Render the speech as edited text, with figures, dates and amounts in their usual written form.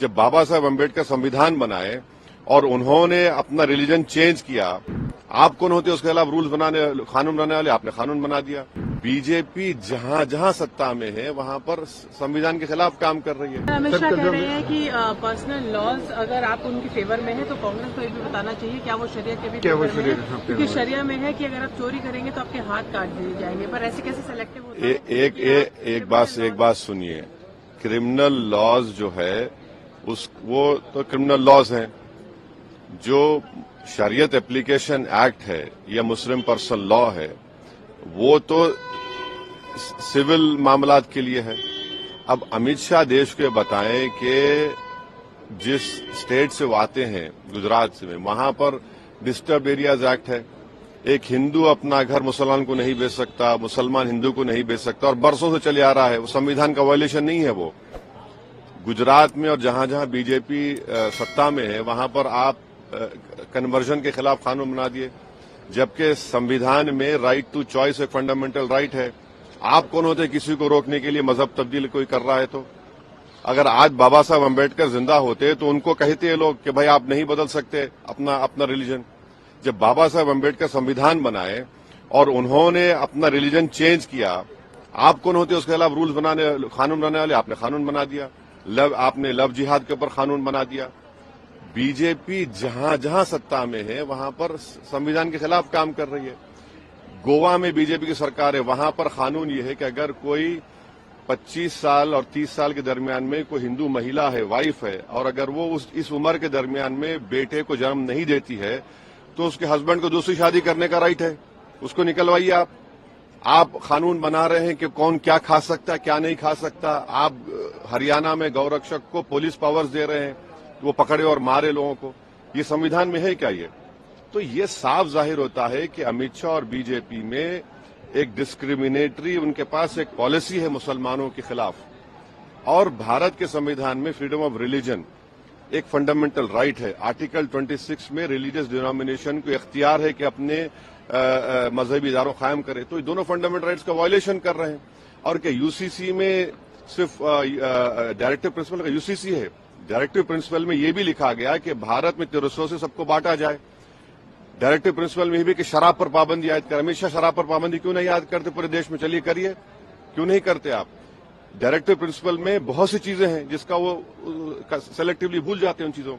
जब बाबा साहब अम्बेडकर संविधान बनाए और उन्होंने अपना रिलीजन चेंज किया, आप कौन होते उसके खिलाफ रूल्स बनाने, कानून बनाने वाले? आपने कानून बना दिया। बीजेपी जहां जहां सत्ता में है वहां पर संविधान के खिलाफ काम कर रही है। अमित शाह कह रहे हैं कि पर्सनल लॉज अगर आप उनके फेवर में है तो कांग्रेस को ये भी बताना चाहिए क्या वो शरिया के भी फेवर में है, क्योंकि शरिया में है कि अगर आप चोरी करेंगे तो आपके हाथ काट दिए जाएंगे, पर ऐसे कैसे सिलेक्टिव होता है? एक बात सुनिए, क्रिमिनल लॉज जो है वो तो क्रिमिनल लॉज हैं। जो शरीयत एप्लीकेशन एक्ट है या मुस्लिम पर्सनल लॉ है वो तो सिविल मामलात के लिए है। अब अमित शाह देश को बताएं कि जिस स्टेट से वो आते हैं, गुजरात से, वहां पर डिस्टर्ब एरियाज एक्ट है। एक हिंदू अपना घर मुसलमान को नहीं बेच सकता, मुसलमान हिंदू को नहीं बेच सकता, और बरसों से चले आ रहा है। वो संविधान का वायलेशन नहीं है। वो गुजरात में और जहां जहां बीजेपी सत्ता में है वहां पर आप कन्वर्जन के खिलाफ कानून बना दिए, जबकि संविधान में राइट टू चॉइस एक फंडामेंटल राइट है। आप कौन होते किसी को रोकने के लिए? मजहब तब्दील कोई कर रहा है तो? अगर आज बाबा साहब अम्बेडकर जिंदा होते तो उनको कहते हैं लोग कि भाई आप नहीं बदल सकते अपना रिलीजन। जब बाबा साहब अम्बेडकर संविधान बनाए और उन्होंने अपना रिलीजन चेंज किया, आप कौन होते उसके खिलाफ रूल्स बनाने, कानून बनाने वाले? आपने कानून बना दिया। आपने लव जिहाद के ऊपर कानून बना दिया। बीजेपी जहां जहां सत्ता में है वहां पर संविधान के खिलाफ काम कर रही है। गोवा में बीजेपी की सरकार है, वहां पर कानून ये है कि अगर कोई 25 साल और 30 साल के दरमियान में कोई हिंदू महिला है, वाइफ है, और अगर वो इस उम्र के दरमियान में बेटे को जन्म नहीं देती है तो उसके हस्बैंड को दूसरी शादी करने का राइट है। उसको निकलवाइए। आप कानून बना रहे हैं कि कौन क्या खा सकता है, क्या नहीं खा सकता। आप हरियाणा में गौरक्षक को पुलिस पावर्स दे रहे हैं, वो पकड़े और मारे लोगों को। ये संविधान में है क्या? ये तो ये साफ जाहिर होता है कि अमित शाह और बीजेपी में एक डिस्क्रिमिनेटरी, उनके पास एक पॉलिसी है मुसलमानों के खिलाफ। और भारत के संविधान में फ्रीडम ऑफ रिलीजन एक फंडामेंटल राइट है। आर्टिकल 26 में रिलीजियस डिनोमिनेशन को इख्तियार है कि अपने मजहबी इदारों कायम करे। तो ये दोनों फंडामेंटल राइट्स का वायलेशन कर रहे हैं। और क्या यूसीसी में सिर्फ डायरेक्टिव प्रिंसिपल का यूसीसी है? डायरेक्टिव प्रिंसिपल में यह भी लिखा गया कि भारत में तिरस्सों से सबको बांटा जाए। डायरेक्टिव प्रिंसिपल में भी कि शराब पर पाबंदी आयद कर। हमेशा शराब पर पाबंदी क्यों नहीं आयद करते पूरे देश में? चलिए करिए, क्यों नहीं करते आप? डायरेक्टिव प्रिंसिपल में बहुत सी चीजें हैं जिसका वो सेलेक्टिवली भूल जाते हैं उन चीजों को।